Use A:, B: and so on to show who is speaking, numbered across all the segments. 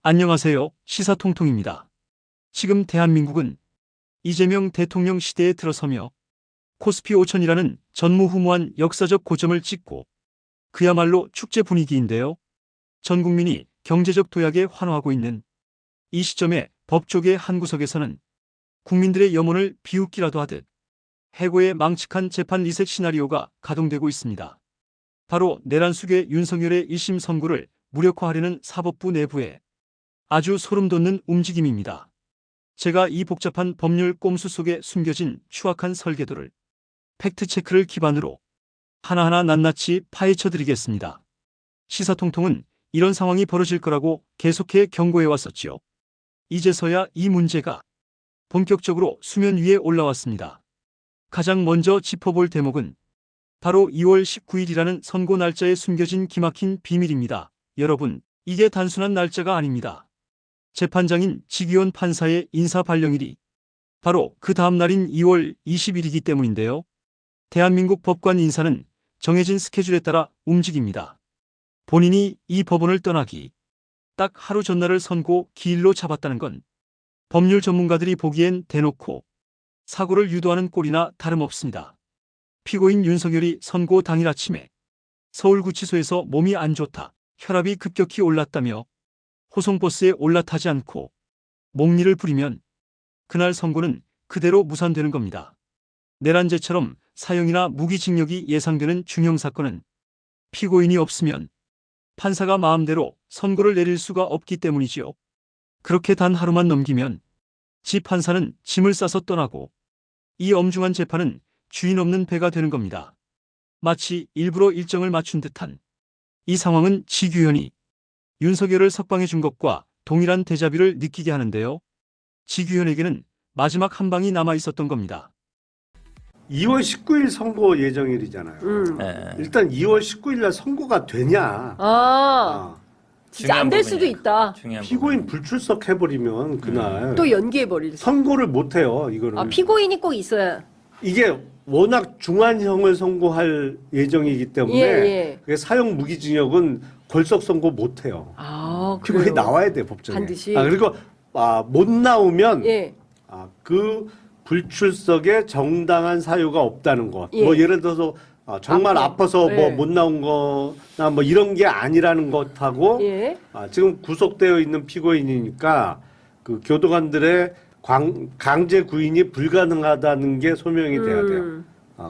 A: 안녕하세요. 시사통통입니다. 지금 대한민국은 이재명 대통령 시대에 들어서며 코스피 5000이라는 전무후무한 역사적 고점을 찍고 그야말로 축제 분위기인데요. 전 국민이 경제적 도약에 환호하고 있는 이 시점에 법조계 한 구석에서는 국민들의 염원을 비웃기라도 하듯 해고의 망측한 재판 리셋 시나리오가 가동되고 있습니다. 바로 내란 수괴 윤석열의 1심 선고를 무력화하려는 사법부 내부에 아주 소름돋는 움직임입니다. 제가 이 복잡한 법률 꼼수 속에 숨겨진 추악한 설계도를 팩트체크를 기반으로 하나하나 낱낱이 파헤쳐 드리겠습니다. 시사통통은 이런 상황이 벌어질 거라고 계속해 경고해 왔었지요. 이제서야 이 문제가 본격적으로 수면 위에 올라왔습니다. 가장 먼저 짚어볼 대목은 바로 2월 19일이라는 선고 날짜에 숨겨진 기막힌 비밀입니다. 여러분, 이게 단순한 날짜가 아닙니다. 재판장인 지기현 판사의 인사 발령일이 바로 그 다음 날인 2월 20일이기 때문인데요. 대한민국 법관 인사는 정해진 스케줄에 따라 움직입니다. 본인이 이 법원을 떠나기 딱 하루 전날을 선고 기일로 잡았다는 건 법률 전문가들이 보기엔 대놓고 사고를 유도하는 꼴이나 다름없습니다. 피고인 윤석열이 선고 당일 아침에 서울구치소에서 몸이 안 좋다, 혈압이 급격히 올랐다며 호송버스에 올라타지 않고 목리를 부리면 그날 선고는 그대로 무산되는 겁니다. 내란죄처럼 사형이나 무기징역이 예상되는 중형사건은 피고인이 없으면 판사가 마음대로 선고를 내릴 수가 없기 때문이지요. 그렇게 단 하루만 넘기면 지 판사는 짐을 싸서 떠나고 이 엄중한 재판은 주인 없는 배가 되는 겁니다. 마치 일부러 일정을 맞춘 듯한 이 상황은 지규현이 윤석열을 석방해 준 것과 동일한 데자뷰를 느끼게 하는데요. 지규현에게는 마지막 한 방이 남아 있었던 겁니다.
B: 2월 19일 선고 예정일이잖아요.
C: 네.
B: 일단 2월 19일 날 선고가 되냐?
C: 진짜
D: 안 될 수도 있다.
B: 피고인 불출석 해버리면 그날
D: 또 연기해버릴 수.
B: 선고를 못 해요. 이거는
D: 피고인이 꼭 있어야.
B: 이게 워낙 중한형을 선고할 예정이기 때문에
D: 예.
B: 그게 사형 무기징역은 걸석 선고 못 해요. 피고인
D: 그래요?
B: 나와야 돼 법정에.
D: 반드시.
B: 그리고 못 나오면
D: 예.
B: 그 불출석에 정당한 사유가 없다는 것.
D: 예.
B: 뭐 예를 들어서 정말 아파서
D: 예.
B: 뭐 못 나온 거나 뭐 이런 게 아니라는 것하고
D: 예.
B: 지금 구속되어 있는 피고인이니까 그 교도관들의 강제 구인이 불가능하다는 게 소명이 돼야 돼요.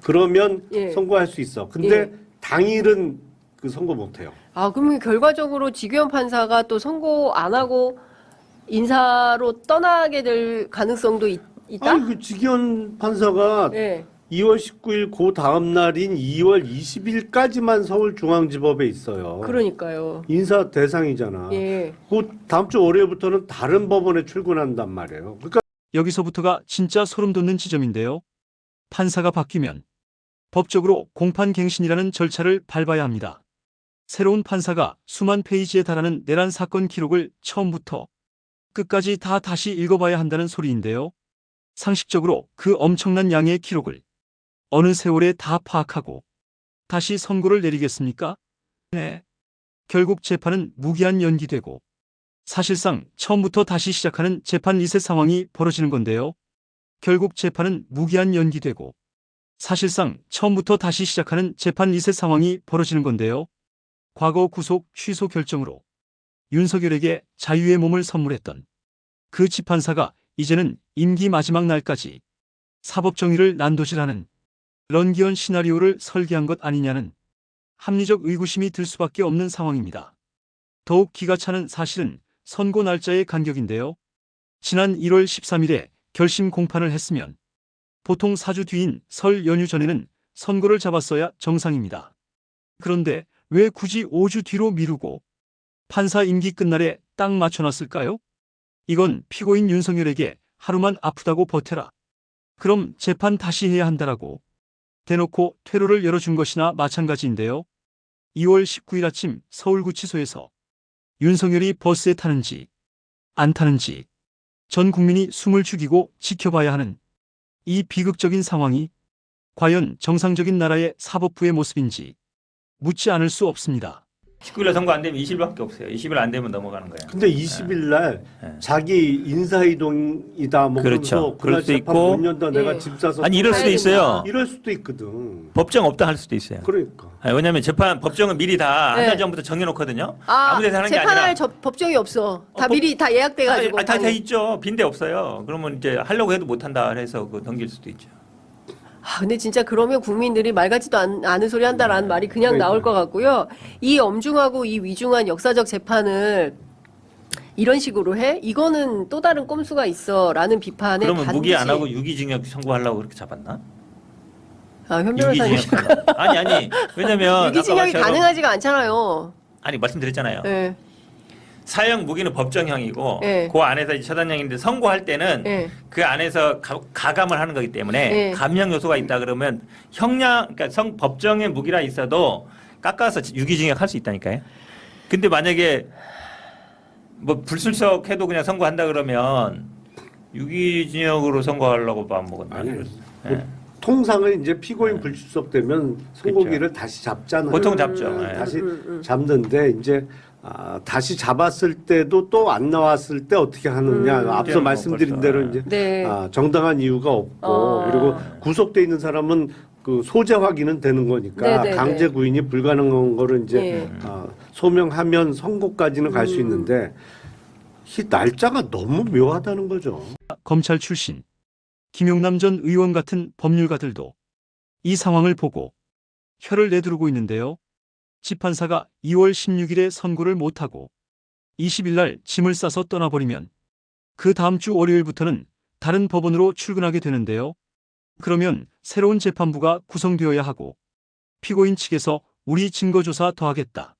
B: 그러면
D: 예.
B: 선고할 수 있어. 근데
D: 예.
B: 당일은 그 선고 못 해요.
D: 그러면 결과적으로 지규현 판사가 또 선고 안 하고 인사로 떠나게 될 가능성도 있다?
B: 그 지기현 판사가
D: 예.
B: 2월 19일 그 다음 날인 2월 20일까지만 서울중앙지법에 있어요.
D: 그러니까요.
B: 인사 대상이잖아.
D: 예.
B: 그 다음 주 월요일부터는 다른 법원에 출근한단 말이에요. 그러니까
A: 여기서부터가 진짜 소름 돋는 지점인데요. 판사가 바뀌면 법적으로 공판갱신이라는 절차를 밟아야 합니다. 새로운 판사가 수만 페이지에 달하는 내란 사건 기록을 처음부터 끝까지 다 다시 읽어봐야 한다는 소리인데요. 상식적으로 그 엄청난 양의 기록을 어느 세월에 다 파악하고 다시 선고를 내리겠습니까? 네. 결국 재판은 무기한 연기되고 사실상 처음부터 다시 시작하는 재판 리셋 상황이 벌어지는 건데요. 결국 재판은 무기한 연기되고 사실상 처음부터 다시 시작하는 재판 리셋 상황이 벌어지는 건데요. 과거 구속 취소 결정으로 윤석열에게 자유의 몸을 선물했던 그 지판사가 이제는 임기 마지막 날까지 사법정의를 난도질하는 런기현 시나리오를 설계한 것 아니냐는 합리적 의구심이 들 수밖에 없는 상황입니다. 더욱 기가 차는 사실은 선고 날짜의 간격인데요. 지난 1월 13일에 결심 공판을 했으면 보통 4주 뒤인 설 연휴 전에는 선고를 잡았어야 정상입니다. 그런데 왜 굳이 5주 뒤로 미루고 판사 임기 끝날에 딱 맞춰놨을까요? 이건 피고인 윤석열에게 하루만 아프다고 버텨라, 그럼 재판 다시 해야 한다라고 대놓고 퇴로를 열어준 것이나 마찬가지인데요. 2월 19일 아침 서울구치소에서 윤석열이 버스에 타는지 안 타는지 전 국민이 숨을 죽이고 지켜봐야 하는 이 비극적인 상황이 과연 정상적인 나라의 사법부의 모습인지 묻지 않을 수 없습니다.
E: 19일에 선거 안 되면 20일밖에 없어요. 20일 안 되면 넘어가는 거예요.
B: 근데 20일 날
E: 네.
B: 자기 인사이동이다 뭐
E: 그렇죠.
B: 그러면서
E: 그럴
B: 그날
E: 수도
B: 재판
E: 있고.
B: 못 연다 내가
D: 예.
B: 짐 싸서
E: 아니 이럴 수도 있어요.
B: 이럴 수도 있거든.
E: 법정 없다 할 수도 있어요.
B: 그러니까.
E: 아니, 왜냐하면 법정은 미리 다 한
D: 네.
E: 달 전부터 정해놓거든요.
D: 아,
E: 아무 데서 하는 게
D: 재판할
E: 아니라.
D: 법정이 없어. 다
E: 법-
D: 미리 다 예약돼가지고.
E: 다 있죠. 빈대 없어요. 그러면 이제 하려고 해도 못 한다 해서 그 넘길 수도 있죠.
D: 근데 진짜 그러면 국민들이 말 같지도 않은 소리 한다라는 말이 그냥
B: 그러니까.
D: 나올 것 같고요. 이 엄중하고 이 위중한 역사적 재판을 이런 식으로 해? 이거는 또 다른 꼼수가 있어라는 비판에
E: 그러면 무기 안
D: 반드시-
E: 하고 유기징역 선고하려고 그렇게 잡았나?
D: 현 변호사님
E: 유기징역 하려고. 아니 왜냐면
D: 유기징역이
E: 아까 말처럼-
D: 가능하지가 않잖아요.
E: 아니 말씀드렸잖아요.
D: 예.
E: 사형 무기는 법정형이고
D: 네.
E: 그 안에서 이제 처단형인데 선고할 때는
D: 예.
E: 그 안에서 가감을 하는 거기 때문에
D: 네.
E: 감형 요소가 있다 그러면 그러니까 법정의 무기라 있어도 깎아서 유기징역 할 수 있다니까요. 근데 만약에 뭐 불출석해도 그냥 선고한다 그러면 유기징역으로 선고하려고 마음먹었나?
B: 아니,
E: 예.
B: 통상은 이제 피고인 불출석되면 선고기를 다시 잡잖아요.
E: 보통 잡죠. 예.
B: 다시 잡는데 이제 다시 잡았을 때도 또 안 나왔을 때 어떻게 하느냐. 앞서
E: 그때는 뭐
B: 말씀드린
E: 벌써,
B: 대로 이제
D: 네.
B: 정당한 이유가 없고 그리고 구속돼 있는 사람은 그 소재 확인은 되는 거니까
D: 네네네.
B: 강제 구인이 불가능한 거를 이제
D: 네.
B: 소명하면 선고까지는 갈 수 있는데 이 날짜가 너무 묘하다는 거죠.
A: 검찰 출신 김용남 전 의원 같은 법률가들도 이 상황을 보고 혀를 내두르고 있는데요. 지판사가 2월 16일에 선고를 못하고 20일 날 짐을 싸서 떠나버리면 그 다음 주 월요일부터는 다른 법원으로 출근하게 되는데요. 그러면 새로운 재판부가 구성되어야 하고 피고인 측에서 우리 증거조사 더 하겠다.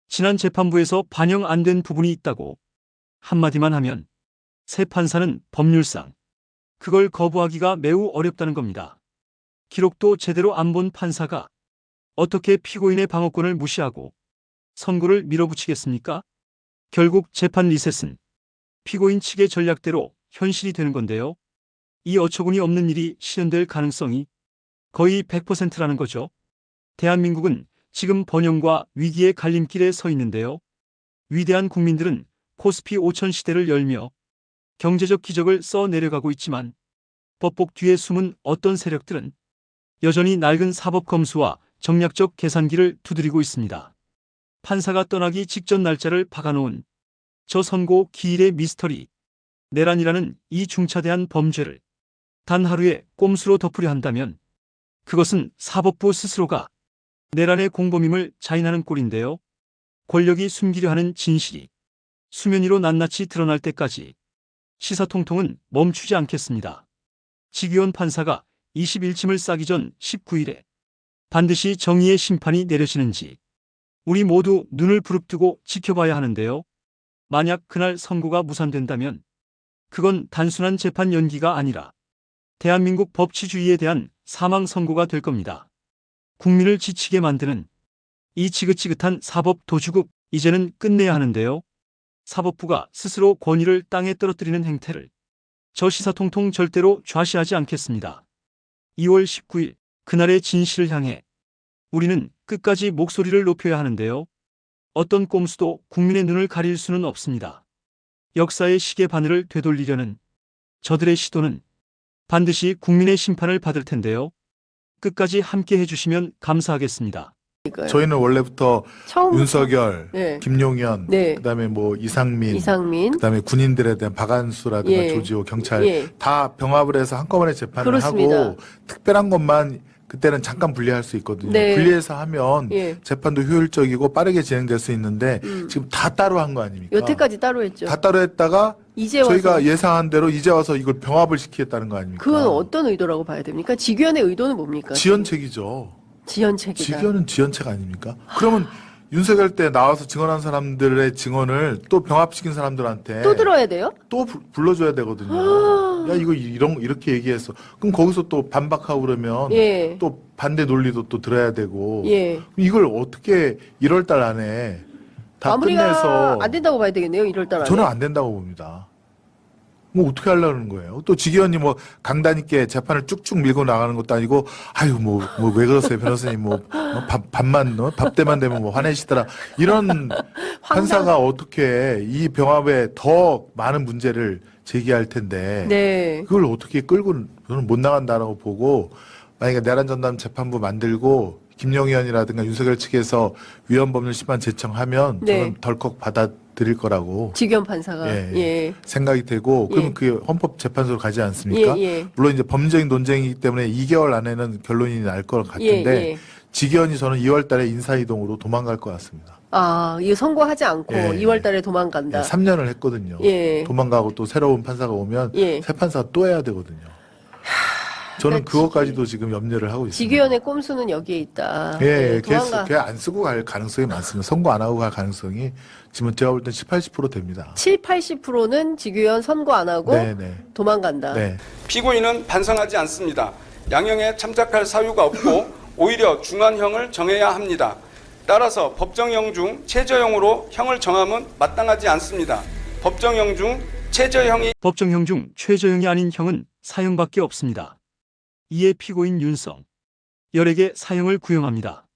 A: 지난 재판부에서 반영 안 된 부분이 있다고 한마디만 하면 새 판사는 법률상 그걸 거부하기가 매우 어렵다는 겁니다. 기록도 제대로 안 본 판사가 어떻게 피고인의 방어권을 무시하고 선고를 밀어붙이겠습니까? 결국 재판 리셋은 피고인 측의 전략대로 현실이 되는 건데요. 이 어처구니 없는 일이 실현될 가능성이 거의 100%라는 거죠. 대한민국은 지금 번영과 위기의 갈림길에 서 있는데요. 위대한 국민들은 코스피 5000 시대를 열며 경제적 기적을 써 내려가고 있지만 법복 뒤에 숨은 어떤 세력들은 여전히 낡은 사법 검수와 정략적 계산기를 두드리고 있습니다. 판사가 떠나기 직전 날짜를 박아놓은 저 선고 기일의 미스터리, 내란이라는 이 중차대한 범죄를 단 하루에 꼼수로 덮으려 한다면 그것은 사법부 스스로가 내란의 공범임을 자인하는 꼴인데요. 권력이 숨기려 하는 진실이 수면 위로 낱낱이 드러날 때까지 시사통통은 멈추지 않겠습니다. 지기현 판사가 21침을 싸기 전 19일에 반드시 정의의 심판이 내려지는지 우리 모두 눈을 부릅뜨고 지켜봐야 하는데요. 만약 그날 선고가 무산된다면 그건 단순한 재판 연기가 아니라 대한민국 법치주의에 대한 사망 선고가 될 겁니다. 국민을 지치게 만드는 이 지긋지긋한 사법 도주국 이제는 끝내야 하는데요. 사법부가 스스로 권위를 땅에 떨어뜨리는 행태를 저 시사통통 절대로 좌시하지 않겠습니다. 2월 19일 그날의 진실을 향해 우리는 끝까지 목소리를 높여야 하는데요. 어떤 꼼수도 국민의 눈을 가릴 수는 없습니다. 역사의 시계 바늘을 되돌리려는 저들의 시도는 반드시 국민의 심판을 받을 텐데요. 끝까지 함께 해주시면 감사하겠습니다.
F: 저희는 원래부터
D: 처음부터.
F: 윤석열,
D: 네.
F: 김용현,
D: 네.
F: 그다음에 뭐 이상민,
D: 이상민.
F: 그다음에 군인들에 대한 박한수라든가
D: 예.
F: 조지호, 경찰
D: 예.
F: 다 병합을 해서 한꺼번에 재판을
D: 그렇습니다.
F: 하고 특별한 것만 그때는 잠깐 분리할 수 있거든요.
D: 네.
F: 분리해서 하면
D: 예.
F: 재판도 효율적이고 빠르게 진행될 수 있는데 지금 다 따로 한 거 아닙니까?
D: 여태까지 따로 했죠.
F: 다 따로 했다가
D: 이제 와서
F: 저희가 예상한 대로 이제 와서 이걸 병합을 시키겠다는 거 아닙니까?
D: 그건 어떤 의도라고 봐야 됩니까? 지규현의 의도는 뭡니까?
F: 지연책이죠.
D: 지연책이다.
F: 지연은 지연책 아닙니까? 그러면 윤석열 때 나와서 증언한 사람들의 증언을 또 병합시킨 사람들한테
D: 또 들어야 돼요?
F: 또 불러줘야 되거든요. 야 이거 이렇게 얘기했어. 그럼 거기서 또 반박하고 그러면
D: 예.
F: 또 반대 논리도 또 들어야 되고
D: 예.
F: 이걸 어떻게 1월 달 안에 다
D: 마무리가
F: 끝내서
D: 안 된다고 봐야 되겠네요. 1월 달 안에.
F: 저는 안 된다고 봅니다. 뭐 어떻게 하려는 거예요? 또 지기현이 뭐 강단 있게 재판을 쭉쭉 밀고 나가는 것도 아니고 아유 뭐 왜 그러세요 변호사님 뭐 밥만 밥때만 되면 뭐 화내시더라 이런 판사가 어떻게 이 병합에 더 많은 문제를 제기할 텐데
D: 네.
F: 그걸 어떻게 끌고 저는 못 나간다라고 보고 만약에 내란 전담 재판부 만들고 김영희 의원이라든가 윤석열 측에서 위헌법률 심판 제청하면
D: 네.
F: 저는 덜컥 받아들일 거라고
D: 지기현 판사가.
F: 예,
D: 예.
F: 생각이 되고 그러면
D: 예.
F: 그게 헌법재판소로 가지 않습니까?
D: 예, 예.
F: 물론 이제 법률적인 논쟁이기 때문에 2개월 안에는 결론이 날 것 같은데
D: 예, 예.
F: 지기현이 저는 2월 달에 인사이동으로 도망갈 것 같습니다.
D: 아, 이거 선고하지 않고
F: 예.
D: 2월 달에 도망간다.
F: 3년을 했거든요.
D: 예.
F: 도망가고 또 새로운 판사가 오면
D: 예.
F: 새 판사가 또 해야 되거든요. 저는
D: 그러니까
F: 그것까지도 지금 염려를 하고 있습니다.
D: 지기현의 꼼수는 여기에 있다.
F: 예,
D: 도망가.
F: 걔안 쓰고 갈 가능성이 많습니다. 선고 안 하고 갈 가능성이 지금 제가 볼 땐 70-80% 됩니다.
D: 70-80%는 지기현 선고 안 하고
F: 네, 네.
D: 도망간다.
F: 네.
G: 피고인은 반성하지 않습니다. 양형에 참작할 사유가 없고 오히려 중한형을 정해야 합니다. 따라서 법정형 중 최저형으로 형을 정함은 마땅하지 않습니다. 법정형 중 최저형이
A: 법정형 중 최저형이 아닌 형은 사형밖에 없습니다. 이에 피고인 윤성 열에게 사형을 구형합니다.